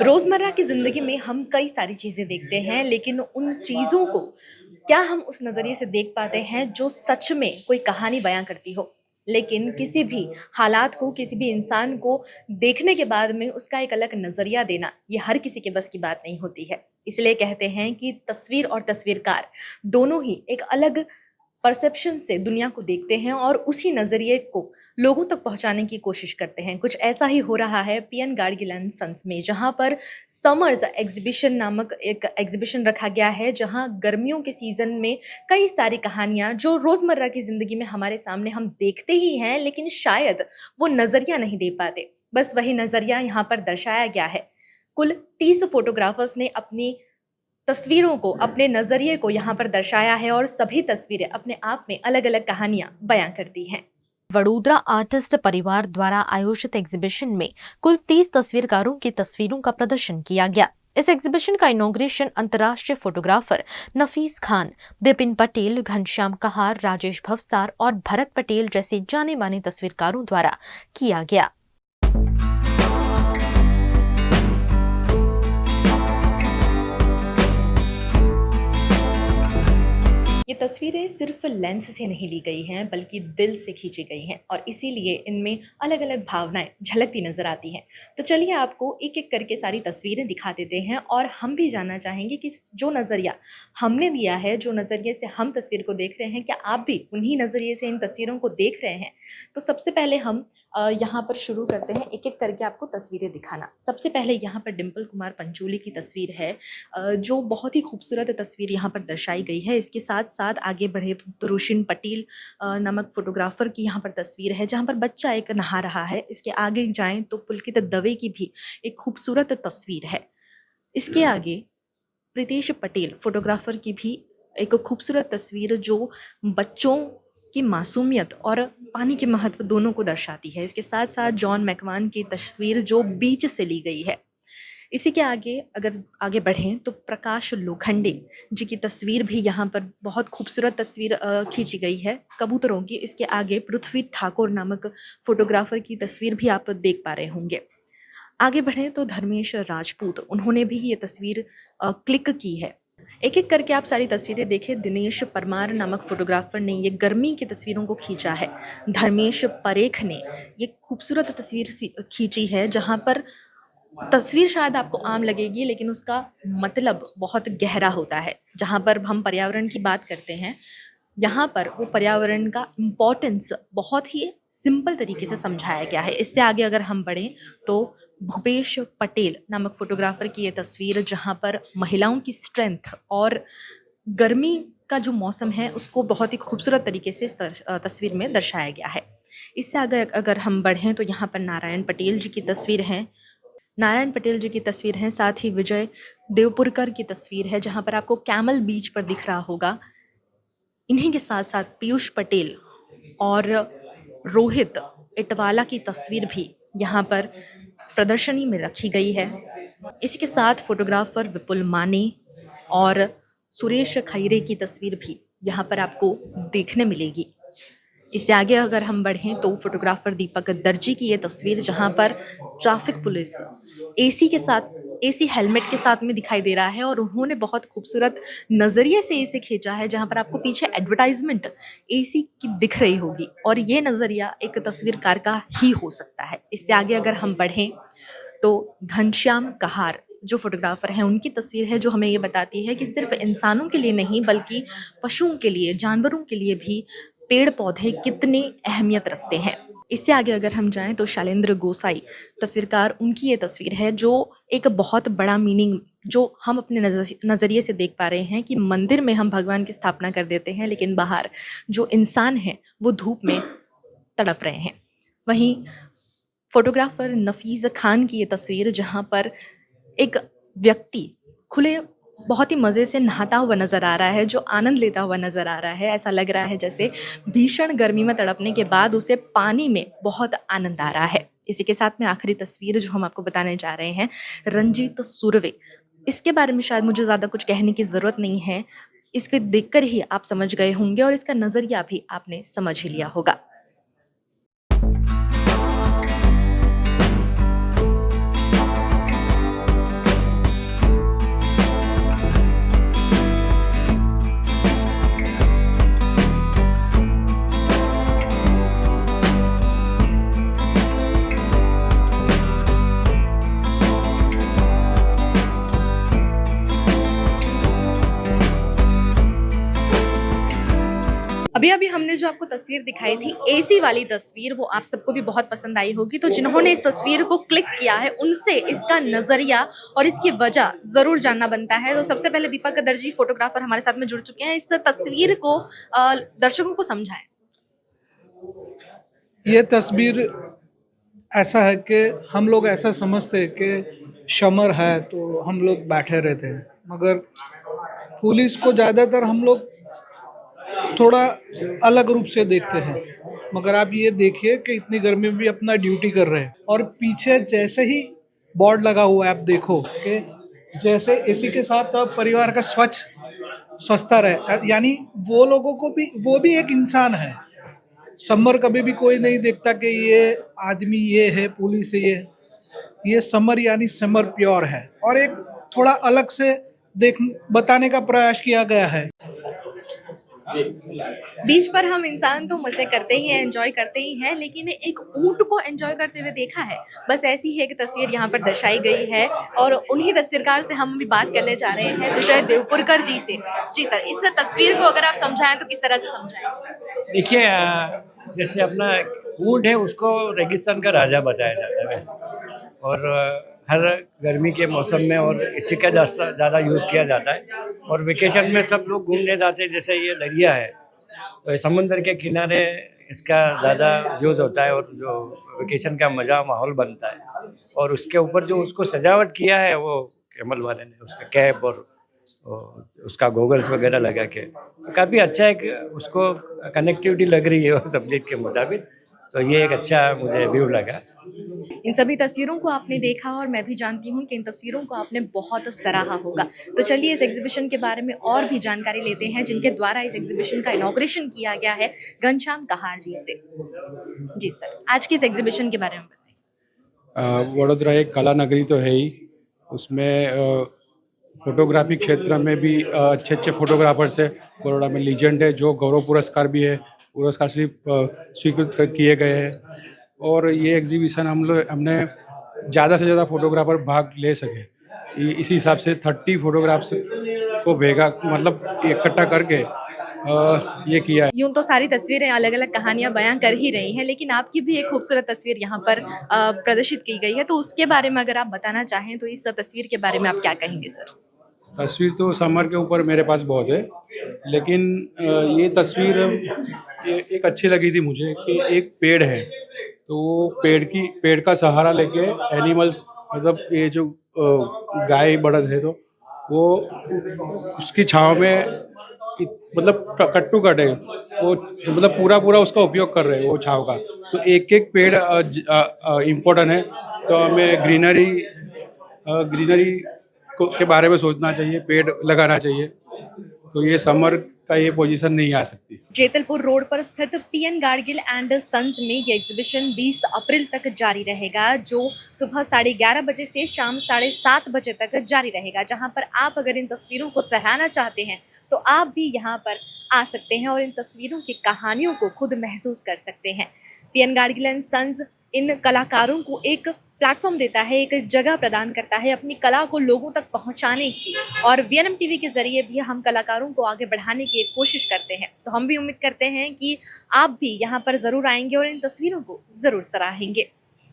रोज़मर्रा की ज़िंदगी में हम कई सारी चीज़ें देखते हैं, लेकिन उन चीज़ों को क्या हम उस नज़रिए से देख पाते हैं जो सच में कोई कहानी बयाँ करती हो? लेकिन किसी भी हालात को, किसी भी इंसान को देखने के बाद में उसका एक अलग नज़रिया देना, ये हर किसी के बस की बात नहीं होती है। इसलिए कहते हैं कि तस्वीर और तस्वीरकार दोनों ही एक अलग परसेप्शन से दुनिया को देखते हैं और उसी नज़रिए को लोगों तक पहुंचाने की कोशिश करते हैं। कुछ ऐसा ही हो रहा है पीएन गाडगिल एंड सन्स में, जहां पर समर्स एग्जीबिशन नामक एक एग्जीबिशन रखा गया है, जहां गर्मियों के सीज़न में कई सारी कहानियां जो रोज़मर्रा की ज़िंदगी में हमारे सामने हम देखते ही हैं, लेकिन शायद वो नज़रिया नहीं दे पाते। बस वही नज़रिया यहाँ पर दर्शाया गया है। कुल 30 फोटोग्राफर्स ने अपनी तस्वीरों को, अपने नज़रिए को यहाँ पर दर्शाया है और सभी तस्वीरें अपने आप में अलग-अलग कहानियाँ बयाँ करती हैं। वडोदरा आर्टिस्ट परिवार द्वारा आयोजित एग्जीबिशन में कुल 30 तस्वीरकारों की तस्वीरों का प्रदर्शन किया गया। इस एग्जीबिशन का इनॉग्रेशन अंतर्राष्ट्रीय फोटोग्राफर नफीस खान, बिपिन पटेल, घनश्याम कहार, राजेश भवसार और भरत पटेल जैसे जाने माने तस्वीरकारों द्वारा किया गया। ये तस्वीरें सिर्फ लेंस से नहीं ली गई हैं, बल्कि दिल से खींची गई हैं और इसीलिए इनमें अलग-अलग भावनाएं झलकती नजर आती हैं। तो चलिए आपको एक-एक करके सारी तस्वीरें दिखा देते हैं और हम भी जानना चाहेंगे कि जो नज़रिया हमने दिया है, जो नज़रिए से हम तस्वीर को देख रहे हैं, क्या आप भी उन्हीं नज़रिए से इन तस्वीरों को देख रहे हैं? तो सबसे पहले हम यहाँ पर शुरू करते हैं एक-एक करके आपको तस्वीरें दिखाना। सबसे पहले यहाँ पर डिम्पल कुमार पंचोली की तस्वीर है, जो बहुत ही खूबसूरत तस्वीर यहाँ पर दर्शाई गई है। इसके साथ साथ आगे बढ़े तो रोशिन पटेल नामक फोटोग्राफर की यहाँ पर तस्वीर है, जहाँ पर बच्चा एक नहा रहा है। इसके आगे जाएं तो पुलकित दवे की भी एक खूबसूरत तस्वीर है। इसके आगे प्रीतेश पटेल फोटोग्राफर की भी एक खूबसूरत तस्वीर, जो बच्चों की मासूमियत और पानी के महत्व दोनों को दर्शाती है। इसके साथ साथ जॉन मैकवान की तस्वीर जो बीच से ली गई है। इसी के आगे अगर आगे बढ़ें तो प्रकाश लोखंडे जी की तस्वीर भी यहाँ पर बहुत खूबसूरत तस्वीर खींची गई है कबूतरों की। इसके आगे पृथ्वी ठाकुर नामक फोटोग्राफर की तस्वीर भी आप देख पा रहे होंगे। आगे बढ़ें तो धर्मेश राजपूत, उन्होंने भी ये तस्वीर क्लिक की है। एक एक करके आप सारी तस्वीरें देखें। दिनेश परमार नामक फोटोग्राफर ने ये गर्मी की तस्वीरों को खींचा है। धर्मेश परेख ने ये खूबसूरत तस्वीर खींची है, जहाँ पर तस्वीर शायद आपको आम लगेगी, लेकिन उसका मतलब बहुत गहरा होता है। जहाँ पर हम पर्यावरण की बात करते हैं, यहाँ पर वो पर्यावरण का इम्पोर्टेंस बहुत ही सिंपल तरीके से समझाया गया है। इससे आगे अगर हम बढ़ें तो भूपेश पटेल नामक फोटोग्राफर की ये तस्वीर, जहाँ पर महिलाओं की स्ट्रेंथ और गर्मी का जो मौसम है उसको बहुत ही खूबसूरत तरीके से इस तस्वीर में दर्शाया गया है। इससे आगे अगर हम बढ़ें तो यहाँ पर नारायण पटेल जी की तस्वीर है। नारायण पटेल जी की तस्वीर है, साथ ही विजय देवपुरकर की तस्वीर है, जहाँ पर आपको कैमल बीच पर दिख रहा होगा। इन्हीं के साथ साथ पीयूष पटेल और रोहित इटवाला की तस्वीर भी यहाँ पर प्रदर्शनी में रखी गई है। इसी के साथ फोटोग्राफर विपुल माने और सुरेश खैरे की तस्वीर भी यहाँ पर आपको देखने मिलेगी। इससे आगे अगर हम बढ़ें तो फोटोग्राफर दीपक दर्जी की ये तस्वीर, जहाँ पर ट्रैफिक पुलिस एसी के साथ, एसी हेलमेट के साथ में दिखाई दे रहा है और उन्होंने बहुत खूबसूरत नज़रिए से इसे खींचा है, जहाँ पर आपको पीछे एडवर्टाइजमेंट एसी की दिख रही होगी और ये नज़रिया एक तस्वीरकार का ही हो सकता है। इससे आगे अगर हम बढ़ें तो घनश्याम कहार जो फोटोग्राफर हैं, उनकी तस्वीर है, जो हमें ये बताती है कि सिर्फ इंसानों के लिए नहीं बल्कि पशुओं के लिए, जानवरों के लिए भी पेड़ पौधे कितनी अहमियत रखते हैं। इससे आगे अगर हम जाएं तो शैलेंद्र गोसाई तस्वीरकार, उनकी ये तस्वीर है, जो एक बहुत बड़ा मीनिंग जो हम अपने नज़रिए से देख पा रहे हैं कि मंदिर में हम भगवान की स्थापना कर देते हैं, लेकिन बाहर जो इंसान हैं वो धूप में तड़प रहे हैं। वहीं फोटोग्राफर नफीस खान की ये तस्वीर, जहाँ पर एक व्यक्ति खुले बहुत ही मज़े से नहाता हुआ नज़र आ रहा है, जो आनंद लेता हुआ नज़र आ रहा है। ऐसा लग रहा है जैसे भीषण गर्मी में तड़पने के बाद उसे पानी में बहुत आनंद आ रहा है। इसी के साथ में आखिरी तस्वीर जो हम आपको बताने जा रहे हैं, रंजीत सुरवे। इसके बारे में शायद मुझे ज़्यादा कुछ कहने की ज़रूरत नहीं है। इसको देखकर ही आप समझ गए होंगे और इसका नज़रिया भी आपने समझ ही लिया होगा। अभी हमने जो आपको तस्वीर दिखाई थी एसी वाली तस्वीर, वो आप सबको भी बहुत पसंद आई होगी। तो जिन्होंने इस तस्वीर को क्लिक किया है उनसे इसका नज़रिया और इसकी वजह ज़रूर जानना बनता है। तो सबसे पहले दीपक दर्जी फोटोग्राफर हमारे साथ में जुड़ चुके हैं। इस तस्वीर को दर्शकों को समझाएं। ये तस्वीर ऐसा है कि हम लोग ऐसा समझते हैं कि समर है तो हम लोग बैठे रहते हैं, मगर पुलिस को ज़्यादातर हम लोग थोड़ा अलग रूप से देखते हैं। मगर आप ये देखिए कि इतनी गर्मी में भी अपना ड्यूटी कर रहे हैं, और पीछे जैसे ही बोर्ड लगा हुआ है आप देखो कि जैसे इसी के साथ आप परिवार का स्वच्छता रहे, यानी वो लोगों को भी, वो भी एक इंसान है। समर कभी भी कोई नहीं देखता कि ये आदमी ये है, पुलिस है, ये समर यानी समर प्योर है, और एक थोड़ा अलग से देख बताने का प्रयास किया गया है। बीच पर हम इंसान तो मजे करते ही हैं, एंजॉय करते ही हैं, लेकिन एक ऊंट को एंजॉय करते हुए देखा है। बस ऐसी ही एक तस्वीर यहाँ पर दर्शाई गई है और उन्हीं तस्वीरकार से हम भी बात करने जा रहे हैं, विजय देवपुरकर जी से। जी सर, इस तस्वीर को अगर आप समझाएं तो किस तरह से समझाएं? देखिए, जैसे अपना ऊँट है उसको रेगिस्तान का राजा बताया जाता है वैसे, और हर गर्मी के मौसम में और इसी का ज़्यादा यूज़ किया जाता है। और वेकेशन में सब लोग घूमने जाते हैं, जैसे ये दरिया है तो समुंदर के किनारे इसका ज़्यादा यूज़ होता है, और जो वेकेशन का मज़ा माहौल बनता है। और उसके ऊपर जो उसको सजावट किया है वो कैमल वाले ने, उसका कैप और उसका गॉगल्स वगैरह लगा के, तो काफ़ी अच्छा है कि उसको कनेक्टिविटी लग रही है वो सब्जेक्ट के मुताबिक। तो ये एक अच्छा मुझे व्यू लगा। इन सभी तस्वीरों को आपने देखा और मैं भी जानती हूँ कि इन तस्वीरों को आपने बहुत सराहा होगा। तो चलिए इस एग्जीबिशन के बारे में और भी जानकारी लेते हैं, जिनके द्वारा इस एग्जीबिशन का इनॉग्रेशन किया गया है, घनश्याम कहार जी से। जी सर, आज की इस एग्जीबिशन के बारे में बताइए। वडोदरा एक कला नगरी तो है ही, उसमें फोटोग्राफी क्षेत्र में भी अच्छे अच्छे फोटोग्राफर्स है। बड़ौदा में लीजेंड है जो गौरव पुरस्कार भी है, पुरस्कार से स्वीकृत किए गए हैं। और ये एग्जीबिशन हमने ज़्यादा से ज़्यादा फोटोग्राफर भाग ले सके, इसी हिसाब से 30 फोटोग्राफ्स को भेगा मतलब इकट्ठा करके ये किया है। यूं तो सारी तस्वीरें अलग अलग कहानियां बयां कर ही रही हैं, लेकिन आपकी भी एक खूबसूरत तस्वीर यहाँ पर प्रदर्शित की गई है। तो उसके बारे में अगर आप बताना चाहें तो इस तस्वीर के बारे में आप क्या कहेंगे सर? तस्वीर तो समर के ऊपर मेरे पास बहुत है, लेकिन ये तस्वीर एक अच्छी लगी थी मुझे कि एक पेड़ है, तो वो पेड़ का सहारा लेके एनिमल्स, मतलब ये जो गाय बड़द है तो वो उसकी छांव में मतलब कट्टू कटे, वो मतलब पूरा उसका उपयोग कर रहे हैं वो छांव का। तो एक एक पेड़ इम्पोर्टेंट है, तो हमें ग्रीनरी के बारे में सोचना चाहिए, पेड़ लगाना चाहिए, तो ये समर का ये पोजीशन नहीं आ सकती। जेतलपुर रोड पर स्थित पीएन गाडगिल एंड सन्स में ये एग्जीबिशन 20 अप्रैल तक जारी रहेगा, जो सुबह 11:30 बजे से शाम 7:30 बजे तक जारी रहेगा। जहां पर आप अगर इन तस्वीरों को सराहना चाहते हैं तो आप भी यहां पर आ सकते हैं और इन तस्वीरों की कहानियों को खुद महसूस कर सकते हैं। पीएन गाडगिल एंड सन्स इन कलाकारों को एक प्लेटफॉर्म देता है, एक जगह प्रदान करता है अपनी कला को लोगों तक पहुंचाने की, और वीएनएम टीवी के जरिए भी हम कलाकारों को आगे बढ़ाने की एक कोशिश करते हैं। तो हम भी उम्मीद करते हैं कि आप भी यहाँ पर ज़रूर आएंगे और इन तस्वीरों को ज़रूर सराहेंगे।